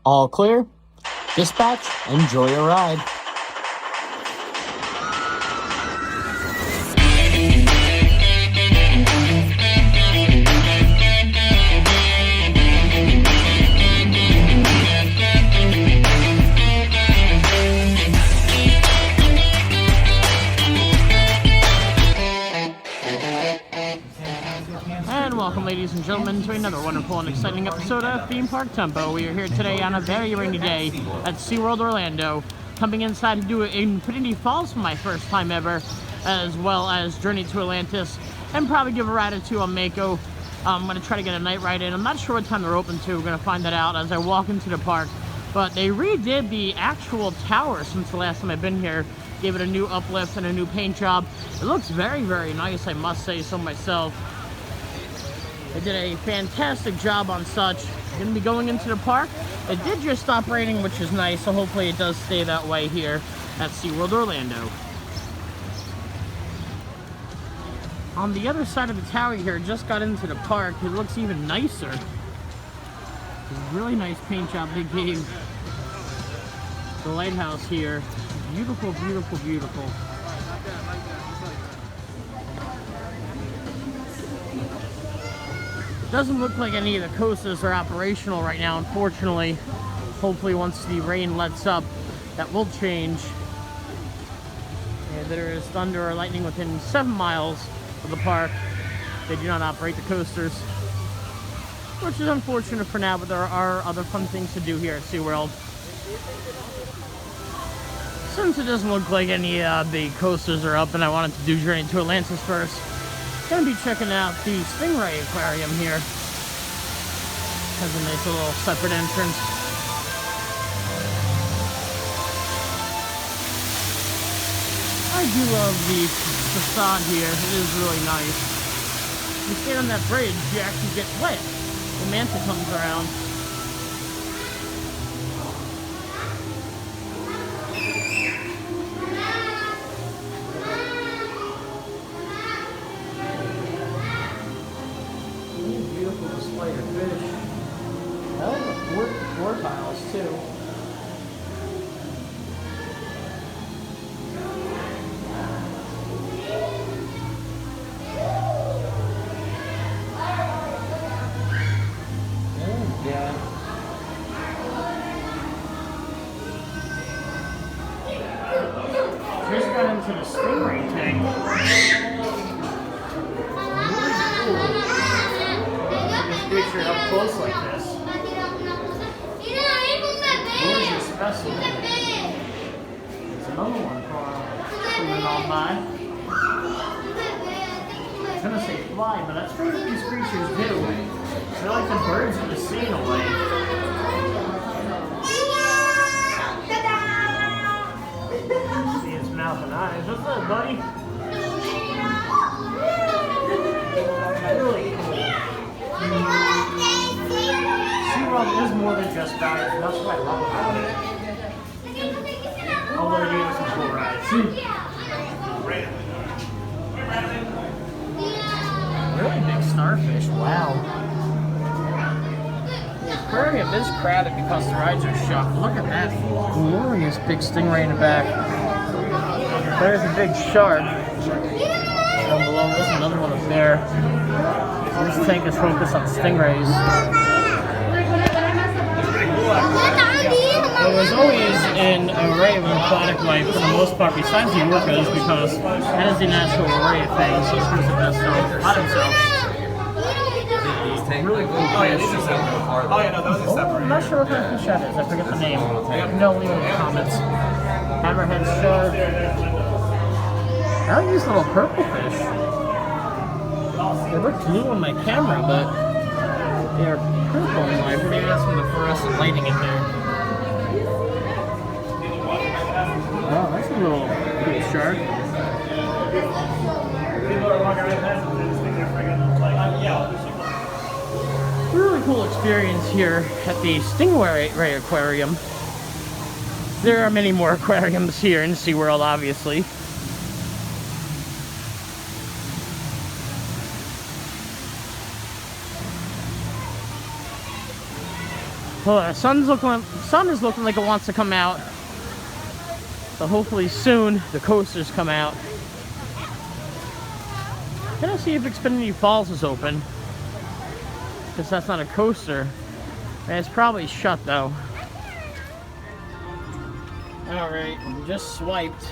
All clear. Dispatch, enjoy your ride. Welcome, ladies and gentlemen, to another wonderful and exciting episode of Theme Park Tempo. We are here today on a very rainy day at SeaWorld Orlando, coming inside to do Infinity Falls for my first time ever, as well as Journey to Atlantis, and probably give a ride or two on Mako. I'm going to try to get a night ride in. I'm not sure what time they're open to. We're going to find that out as I walk into the park. But they redid the actual tower since the last time I've been here. Gave it a new uplift and a new paint job. It looks very, very nice, I must say so myself. They did a fantastic job on such. Going to be going into the park. It did just stop raining, which is nice, so hopefully it does stay that way here at SeaWorld Orlando. On the other side of the tower here, just got into the park. It looks even nicer. Really nice paint job they gave the lighthouse here. Beautiful, beautiful, beautiful. Doesn't look like any of the coasters are operational right now, unfortunately. Hopefully once the rain lets up, that will change. And there is thunder or lightning within 7 miles of the park. They do not operate the coasters, which is unfortunate for now, but there are other fun things to do here at SeaWorld. Since it doesn't look like any of the coasters are up and I wanted to do Journey to Atlantis first, gonna be checking out the Stingray Aquarium here. Has a nice little separate entrance. I do love the facade here. It is really nice. You stand on that bridge, you actually get wet. The manta comes around. Display of fish. I like the floor tiles too. Yeah. Just got into the stingray tank. Picture it up close like this. Here's your specimen. There's another one swimming on by. I was gonna say fly, but that's what these creatures do. They're like the birds of the sea in a way. See its mouth and eyes. What's up, buddy? Really cool. SeaWorld is more than just rides, and that's what I love about it. Although they give us some cool rides. Really big starfish, wow. The aquarium is crowded because the rides are shut. Look at that glorious big stingray in the back. There's a big shark down below. There's another one up there. This tank is focused on stingrays. Well, there's always an array of aquatic life for the most part besides the orcas, because that is the natural array of things. So it's the best by themselves. Really cool fish. I'm not sure what kind of fish that is. I forget the name. No, leave it in the comments. Hammerhead shark. I like these little purple fish. They look blue on my camera, but they're purple in life. Maybe that's from the fluorescent lighting in there. Oh, that's a little cool shark. Really cool experience here at the Stingray Aquarium. There are many more aquariums here in SeaWorld, obviously. Oh, the sun is looking like it wants to come out. So hopefully soon the coasters come out. I'm gonna see if Xfinity Falls is open, because that's not a coaster. And it's probably shut though. Alright, just swiped.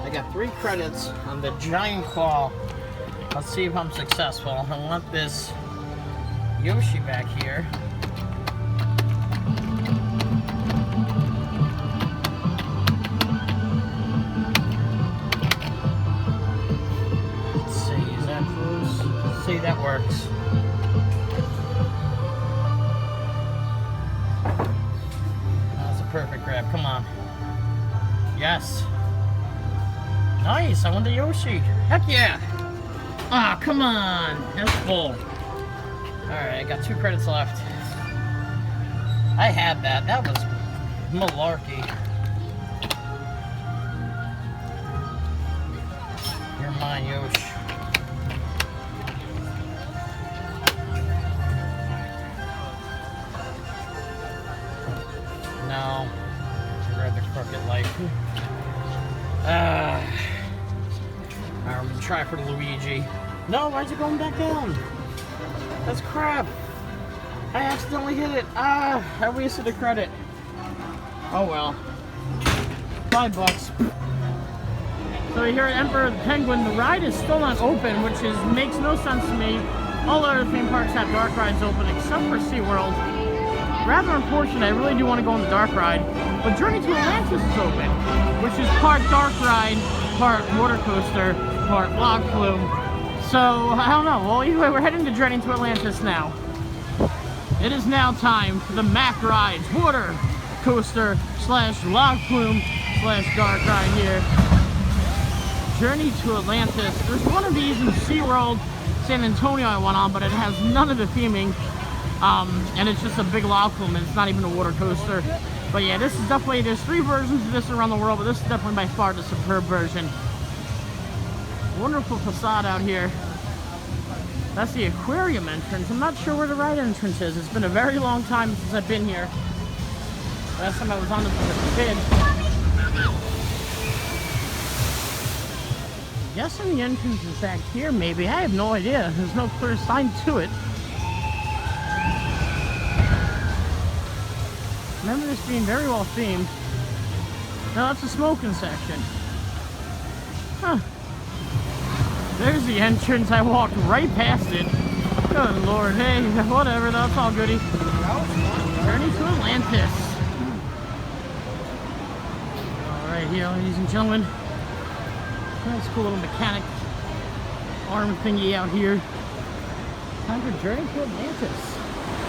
I got 3 credits on the giant claw. Let's see if I'm successful. I want this Yoshi back here. Let's see, is that close? Let's see, that works. That's a perfect grab. Come on. Yes. Nice, I want the Yoshi. Heck yeah. Ah, come on. That's full. Alright, I got 2 credits left. I had that. That was malarkey. You're mine, Yosh. No. Grab the crooked light. Alright, I'm gonna try for the Luigi. No, why's it going back down? That's crap. I accidentally hit it. Ah, I wasted a credit. Oh well. $5. So here at Emperor of the Penguin, the ride is still not open, which makes no sense to me. All other theme parks have dark rides open except for SeaWorld. Rather unfortunate, I really do want to go on the dark ride. But Journey to Atlantis is open, which is part dark ride, part water coaster, part log flume. So, I don't know. Well, anyway, we're heading to Journey to Atlantis now. It is now time for the Mac Rides water coaster slash log flume slash dark ride here. Journey to Atlantis. There's one of these in SeaWorld San Antonio I went on, but it has none of the theming. And it's just a big log flume, and it's not even a water coaster. But yeah, this is definitely, there's 3 versions of this around the world, but this is definitely by far the superb version. Wonderful facade out here. That's the aquarium entrance. I'm not sure where the ride entrance is. It's been a very long time since I've been here. Last time I was on this as a kid. I'm guessing the entrance is back here, maybe. I have no idea. There's no clear sign to it. Remember this being very well themed. No, that's the smoking section. Huh. There's the entrance. I walked right past it. Good lord. Hey, whatever. That's all goody. Journey to Atlantis. Alright here, ladies and gentlemen. Nice cool little mechanic arm thingy out here. Time for Journey to Atlantis.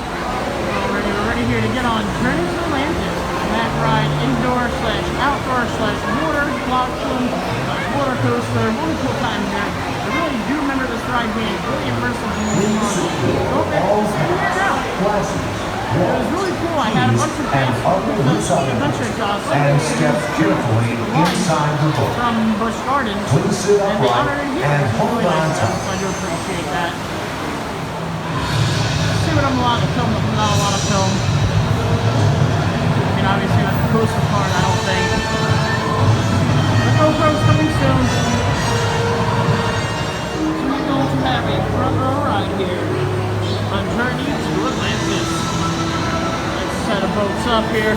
Alrighty, we're ready here to get on Journey to Atlantis. Mac ride, indoor slash outdoor slash water, log flume, water coaster. Wonderful time here. I really do remember this ride being really immersive and really fun. It was really cool. I had a bunch of kids adventure exhaust and step carefully inside the book. from Busch Gardens. Please sit And they upright honored it here. and It's hold really on nice. tight. So I do appreciate that. See what I'm allowed to film, but I'm not allowed to film. I mean, obviously not the coaster part, I don't think. The GoPro's coming soon. So we're going to have a front row ride here on Journey to Atlantis. Let's set the boats up here.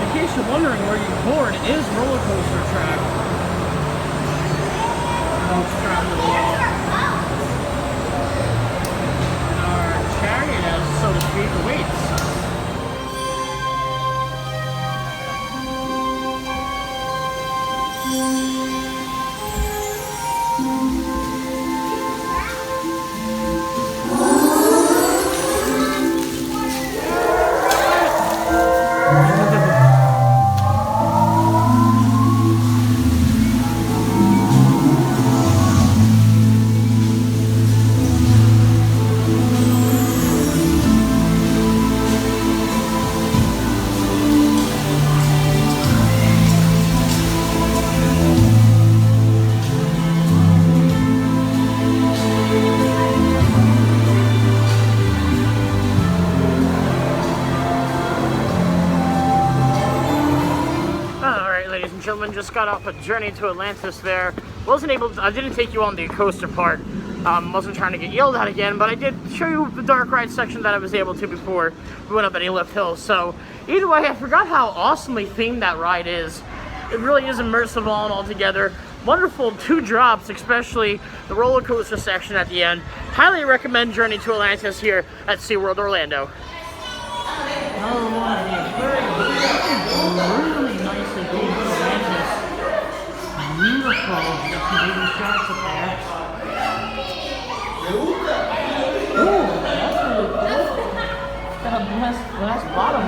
In case you're wondering where you board is roller coaster track. Boats travel along. And our chariot, as so to speak, awaits. just got off a Journey to Atlantis there. I didn't take you on the coaster part. Wasn't trying to get yelled at again, but I did show you the dark ride section that I was able to before we went up any lift hills. So either way, I forgot how awesomely themed that ride is. It really is immersive all in all together. Wonderful 2 drops, especially the roller coaster section at the end. Highly recommend Journey to Atlantis here at SeaWorld Orlando. Another one of these really nicely themed Atlantis. Beautiful. Got some baby sharks up there. Ooh, that's really cool. Got a glass bottom.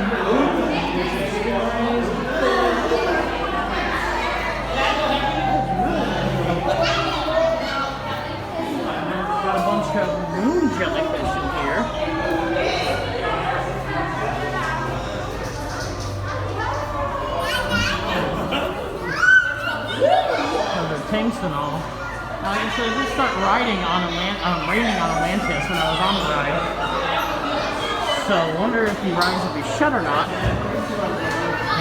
Got a bunch of moon jellyfish in here. Tanks and all. Like I said, I did start raining on Atlantis when I was on the ride. So I wonder if the rides will be shut or not.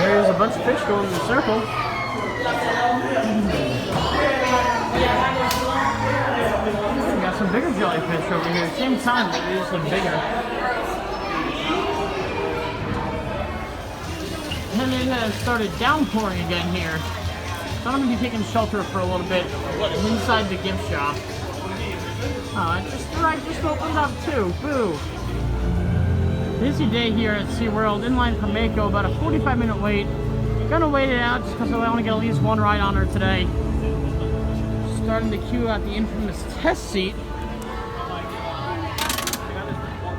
There's a bunch of fish going in a circle. We got some bigger jellyfish over here. Same time, but these are bigger. And then it has started downpouring again here. So I'm going to be taking shelter for a little bit inside the gift shop. The ride just opened up too. Boo! Busy day here at SeaWorld. In line for Mako, about a 45-minute wait. Gonna wait it out just because I want to get at least one ride on her today. Starting to queue out the infamous test seat.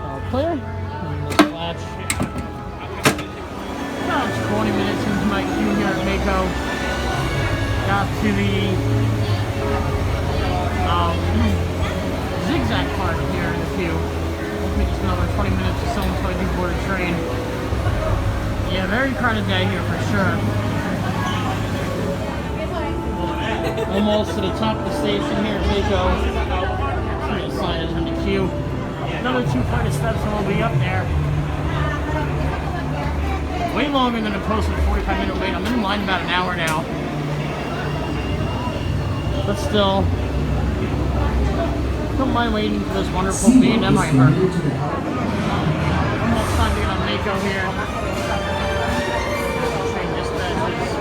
All clear. And the latch. About 20 minutes into my queue here at Mako. Got to the zigzag part here in the queue. It'll take just another 20 minutes or so until I do board a train. Yeah, very crowded day here for sure. Almost to the top of the station here at Mako. Some of the signage on the queue. Another 2 flight of steps and we'll be up there. Way longer than a posted 45-minute wait. I'm in line about an hour now. But still, don't mind waiting for this wonderful B&M Hyper. Almost time to get on Mako here. Train dispatches.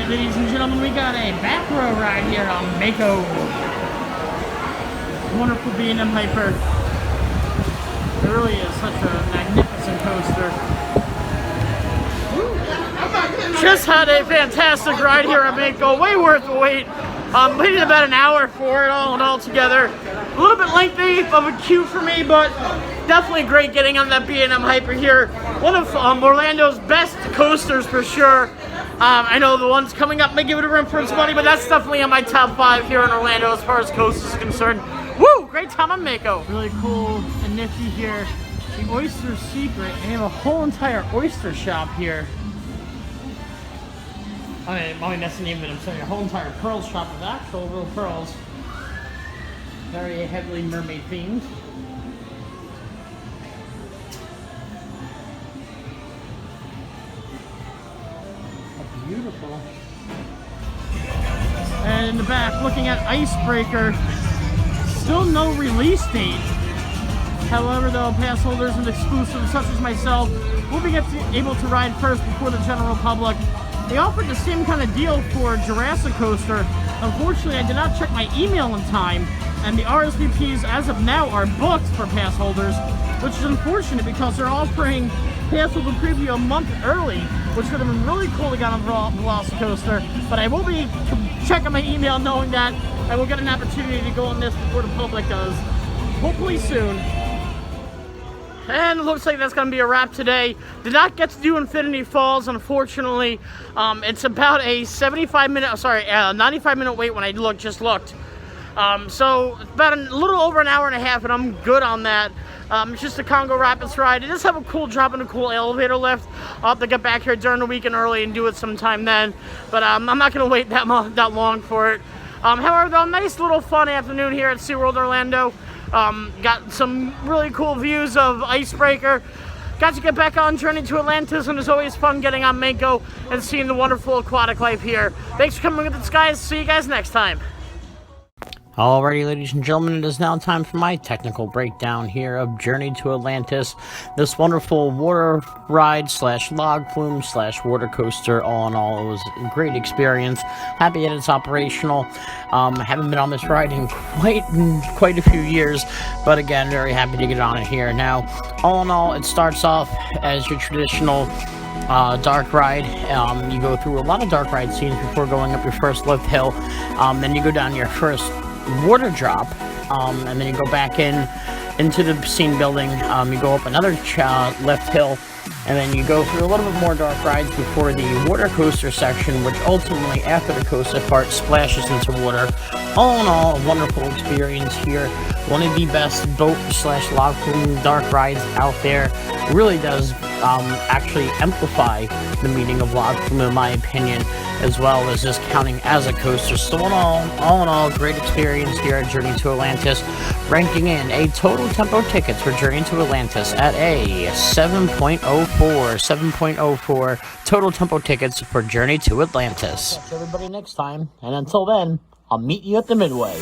Ladies and gentlemen, we got a back row ride here on Mako. Wonderful B&M Hyper. It really is such a magnificent coaster. Just had a fantastic ride here at Mako. Way worth the wait. Waited about an hour for it all and all together. A little bit lengthy of a queue for me, but definitely great getting on that B&M Hyper here. One of Orlando's best coasters for sure. I know the ones coming up may give it a run for its money, but that's definitely on my top 5 here in Orlando as far as coasters is concerned. Woo! Great time on Mako. Really cool and nifty here. The Oyster Secret. They have a whole entire oyster shop here. I mean that's the name of it. I'm saying a whole entire pearl shop with actual real pearls. Very heavily mermaid themed. Beautiful. And in the back, looking at Icebreaker, still no release date. However, though, pass holders and exclusives such as myself will be able to ride first before the general public. They offered the same kind of deal for Jurassic Coaster. Unfortunately, I did not check my email in time, and the RSVPs as of now are booked for pass holders, which is unfortunate because they're offering pass holder preview a month early, which would have been really cool to get on Velocicoaster. But I will be checking my email knowing that I will get an opportunity to go on this before the public does. Hopefully soon. And it looks like that's going to be a wrap today. Did not get to do Infinity Falls, unfortunately. It's about a 95-minute wait when I just looked. So about a little over an hour and a half, and I'm good on that. It's just a Congo Rapids ride. It does have a cool drop and a cool elevator lift. I'll have to get back here during the weekend early and do it sometime then. But I'm not going to wait that long for it. However, though, nice little fun afternoon here at SeaWorld Orlando. Got some really cool views of Icebreaker. Got to get back on Journey to Atlantis, and it's always fun getting on Mako and seeing the wonderful aquatic life here. Thanks for coming with us, guys. See you guys next time. Alrighty, ladies and gentlemen, it is now time for my technical breakdown here of Journey to Atlantis. This wonderful water ride slash log flume slash water coaster. All in all, it was a great experience. Happy that it's operational. Haven't been on this ride in quite a few years, but again, very happy to get on it here. Now, all in all, it starts off as your traditional dark ride. You go through a lot of dark ride scenes before going up your first lift hill. Then you go down your first water drop, and then you go back into the scene building. You go up another lift hill, and then you go through a little bit more dark rides before the water coaster section, which ultimately, after the coaster part, splashes into water. All in all, a wonderful experience here. One of the best boat slash log flume dark rides out there. Really does actually amplify the meaning of log flume, in my opinion, as well as just counting as a coaster. So all in all, great experience here at Journey to Atlantis, ranking in a total tempo tickets for Journey to Atlantis at a 7.04 total tempo tickets for Journey to Atlantis. Catch everybody next time, and until then, I'll meet you at the Midway.